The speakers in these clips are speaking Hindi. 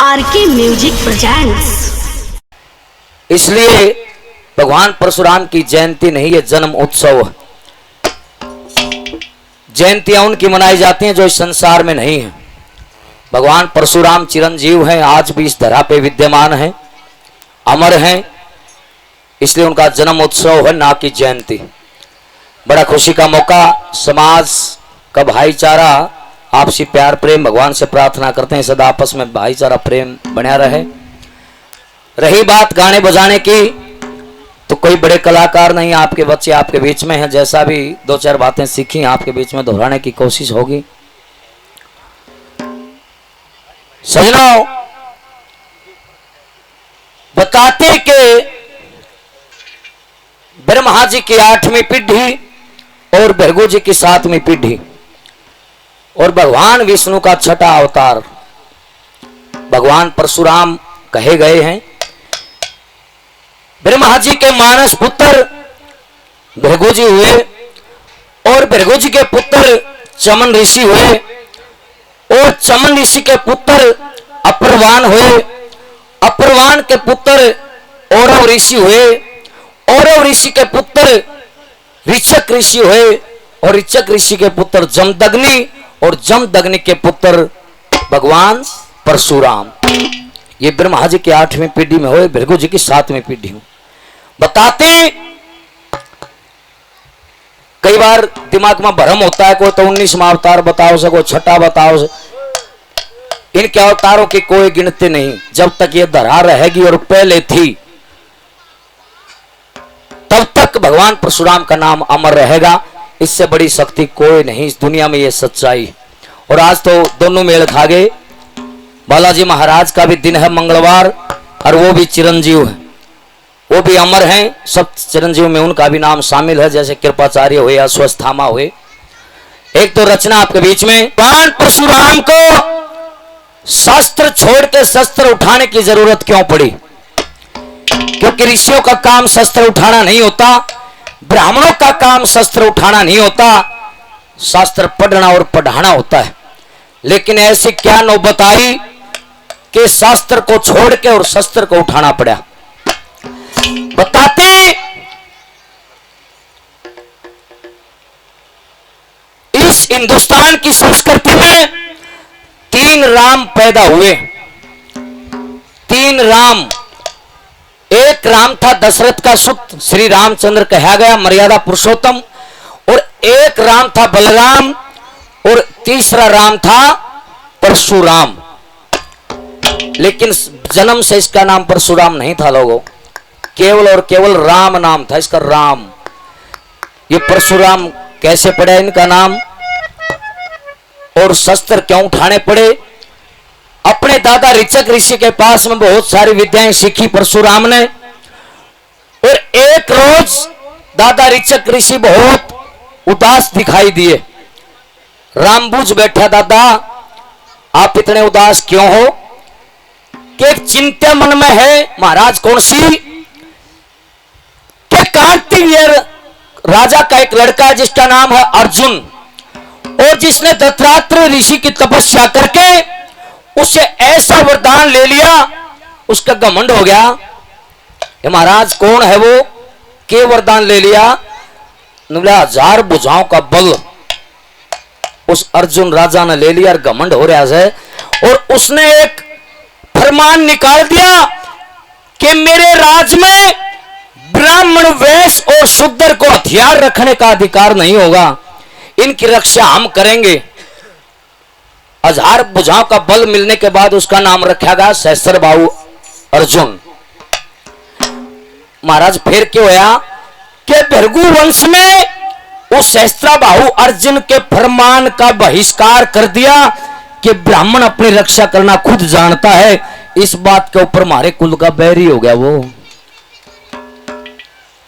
RK music presents. इसलिए भगवान परशुराम की जयंती नहीं है, जन्म उत्सव। जयंतियां उनकी मनाई जाती हैं जो इस संसार में नहीं है। भगवान परशुराम चिरंजीव हैं, आज भी इस धरा पे विद्यमान हैं, अमर हैं, इसलिए उनका जन्म उत्सव है, ना कि जयंती। बड़ा खुशी का मौका। समाज का भाईचारा, आपसी प्यार प्रेम भगवान से प्रार्थना करते हैं सदा आपस में भाईचारा प्रेम बना रहे। रही बात गाने बजाने की, तो कोई बड़े कलाकार नहीं, आपके बच्चे आपके बीच में हैं। जैसा भी दो चार बातें सीखी आपके बीच में दोहराने की कोशिश होगी। सजनों, बताते कि ब्रह्मा जी की 8वीं पीढ़ी और भृगु जी की 7वीं पीढ़ी और भगवान विष्णु का 6ठा अवतार भगवान परशुराम कहे गए हैं। ब्रह्मा जी के मानस पुत्र भृगु जी हुए और भृगु जी के पुत्र चमन ऋषि हुए और चमन ऋषि के पुत्र अप्रवान हुए, अप्रवान के पुत्र औरव ऋषि हुए, औरव ऋषि के पुत्र ऋक्षक ऋषि हुए और ऋक्षक ऋषि के पुत्र जमदग्नि और जमदग्नि के पुत्र भगवान परशुराम। ये ब्रह्मा जी की 8वीं पीढ़ी में हुए, भृगु जी की 7वीं पीढ़ी में। बताते कई बार दिमाग में भ्रम होता है, कोई तो 19वां अवतार बताओ से, कोई 6ठा बताओ से। इनके अवतारों की कोई गिनती नहीं। जब तक ये धरा रहेगी और पहले थी तब तक भगवान परशुराम का नाम अमर रहेगा। इससे बड़ी शक्ति कोई नहीं इस दुनिया में, ये सच्चाई। और आज तो दोनों मेल खा गए। बालाजी महाराज का भी दिन है मंगलवार, और वो भी चिरंजीव है, वो भी अमर हैं। सब चिरंजीव में उनका भी नाम शामिल है, जैसे कृपाचार्य हुए, अश्वत्थामा हुए। एक तो रचना आपके बीच में, भगवान परशुराम को शस्त्र छोड़ के शस्त्र उठाने की जरूरत क्यों पड़ी? क्योंकि ऋषियों का काम शस्त्र उठाना नहीं होता, ब्राह्मणों का काम शस्त्र उठाना नहीं होता, शास्त्र पढ़ना और पढ़ाना होता है। लेकिन ऐसी क्या नौबत आई कि शास्त्र को छोड़ के और शस्त्र को उठाना पड़ा। बताते इस हिंदुस्तान की संस्कृति में 3 राम पैदा हुए। 3 राम। एक राम था दशरथ का सुत, श्री रामचंद्र कहा गया, मर्यादा पुरुषोत्तम। और एक राम था बलराम और तीसरा राम था परशुराम। लेकिन जन्म से इसका नाम परशुराम नहीं था लोगों, केवल और केवल राम नाम था इसका, राम। ये परशुराम कैसे पड़ा इनका नाम और शस्त्र क्यों उठाने पड़े? अपने दादा ऋक्षक ऋषि के पास में बहुत सारी विद्याएं सीखी परशुराम ने। और एक रोज दादा ऋक्षक ऋषि बहुत उदास दिखाई दिए। राम बूझ बैठा, दादा आप इतने उदास क्यों हो? कि एक चिंता मन में है। महाराज कौन सी? कि कार्तिकेय राजा का एक लड़का है जिसका नाम है अर्जुन, और जिसने दत्तात्रेय ऋषि की तपस्या करके उसे ऐसा वरदान ले लिया, उसका घमंड हो गया। महाराज कौन है वो? के वरदान ले लिया? 1000 भुजाओं का बल उस अर्जुन राजा ने ले लिया और घमंड हो रहा है। और उसने एक फरमान निकाल दिया कि मेरे राज में ब्राह्मण वेश और शूद्र को हथियार रखने का अधिकार नहीं होगा, इनकी रक्षा हम करेंगे। 1000 भुजाओं का बल मिलने के बाद उसका नाम रखा गया सहस्त्रबाहु अर्जुन। महाराज फिर क्यों होया कि भृगु वंश ने उस सहस्त्रबाहु अर्जुन के फरमान का बहिष्कार कर दिया कि ब्राह्मण अपनी रक्षा करना खुद जानता है। इस बात के ऊपर हमारे कुल का बैरी हो गया। वो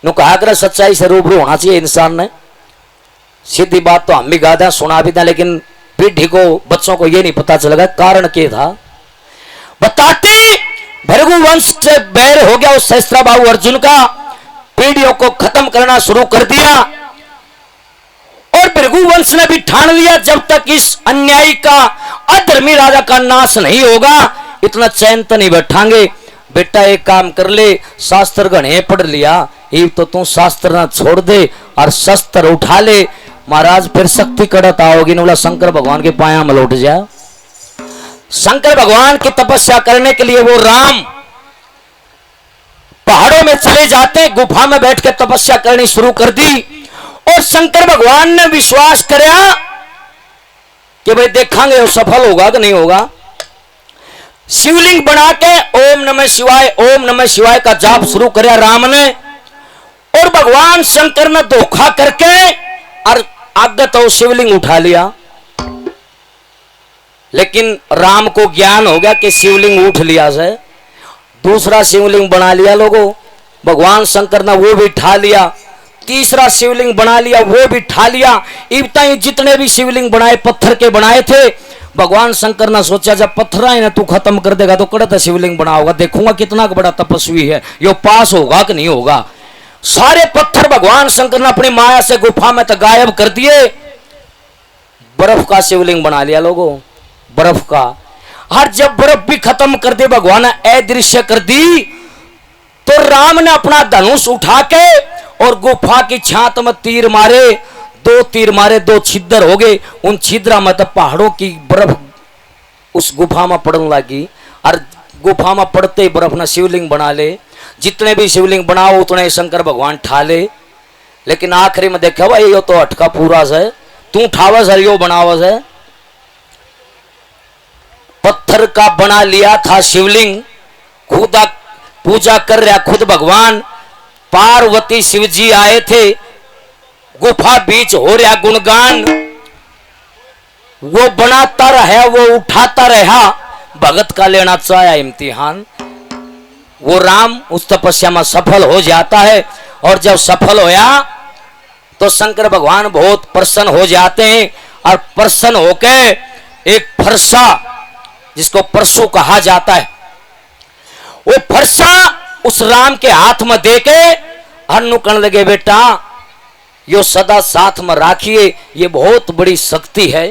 नु कहा कर सच्चाई से रूबरू होना चाहिए इंसान ने। सीधी बात तो हम भी गा दें, सुना भी दें, लेकिन पीढ़ी को, बच्चों को ये नहीं पता चलेगा कारण क्या था। बताते भृगु वंश से बैर हो गया उस सहस्त्रबाहु अर्जुन का, पीढ़ियों को खत्म करना शुरू कर दिया। और भृगु वंश ने भी ठान लिया जब तक इस अन्यायी का, अधर्मी राजा का नाश नहीं होगा, इतना चैन तो नहीं बैठांगे। बेटा एक काम कर ले, शास्त्र गणे पढ़ लिया, ये तो तू शास्त्र ना छोड़ दे और शस्त्र उठा ले। महाराज फिर शक्ति कड़त आओगी न, बोला शंकर भगवान के पाया में लौट जा। शंकर भगवान की तपस्या करने के लिए वो राम पहाड़ों में चले जाते, गुफा में बैठ के तपस्या करनी शुरू कर दी। और शंकर भगवान ने विश्वास किया कि भाई देखेंगे वो सफल होगा कि नहीं होगा। शिवलिंग बना के ओम नमः शिवाय, ओम नमः शिवाय का जाप शुरू किया राम ने। और भगवान शंकर ने धोखा करके और आगे तो शिवलिंग उठा लिया। लेकिन राम को ज्ञान हो गया कि शिवलिंग उठ लिया से, दूसरा शिवलिंग बना लिया लोगों। भगवान शंकर ने वो भी ठा लिया, तीसरा शिवलिंग बना लिया, वो भी ठा लिया। इतना ही जितने भी शिवलिंग बनाए पत्थर के बनाए थे, भगवान शंकर ने सोचा जब पत्थर है ना तू खत्म कर देगा तो कड़ा शिवलिंग बना होगा, देखूंगा कितना बड़ा तपस्वी है, ये पास होगा कि नहीं होगा। सारे पत्थर भगवान शंकर ने अपनी माया से गुफा में तो गायब कर दिए। बर्फ का शिवलिंग बना लिया लोगों, बर्फ का। हर जब बर्फ भी खत्म कर दे, भगवान ने अदृश्य कर दी, तो राम ने अपना धनुष उठा के और गुफा की छात में तीर मारे। दो तीर मारे, दो छिद्र हो गए। उन छिद्रा में तो पहाड़ों की बर्फ उस गुफा में पड़ने लगी। और गुफा में पड़ते ही बर्फ ने शिवलिंग बना ले। जितने भी शिवलिंग बनाओ उतने शंकर भगवान ठा ले। लेकिन आखिरी में देखा भाई यो तो अटका पूरा से, तू ठावा सर यो बनावा से। पत्थर का बना लिया था शिवलिंग, खुदा पूजा कर रहा खुद भगवान। पार्वती शिव जी आए थे, गुफा बीच हो रहा गुणगान। वो बनाता रहा, वो उठाता रहा, भगत का लेना चाहे इम्तिहान। वो राम उस तपस्या में सफल हो जाता है। और जब सफल होया तो शंकर भगवान बहुत प्रसन्न हो जाते हैं। और प्रसन्न होके एक फरसा, जिसको परशु कहा जाता है, वो फरसा उस राम के हाथ में देके हन्नू कहने लगे बेटा यो सदा साथ में राखिए, ये बहुत बड़ी शक्ति है।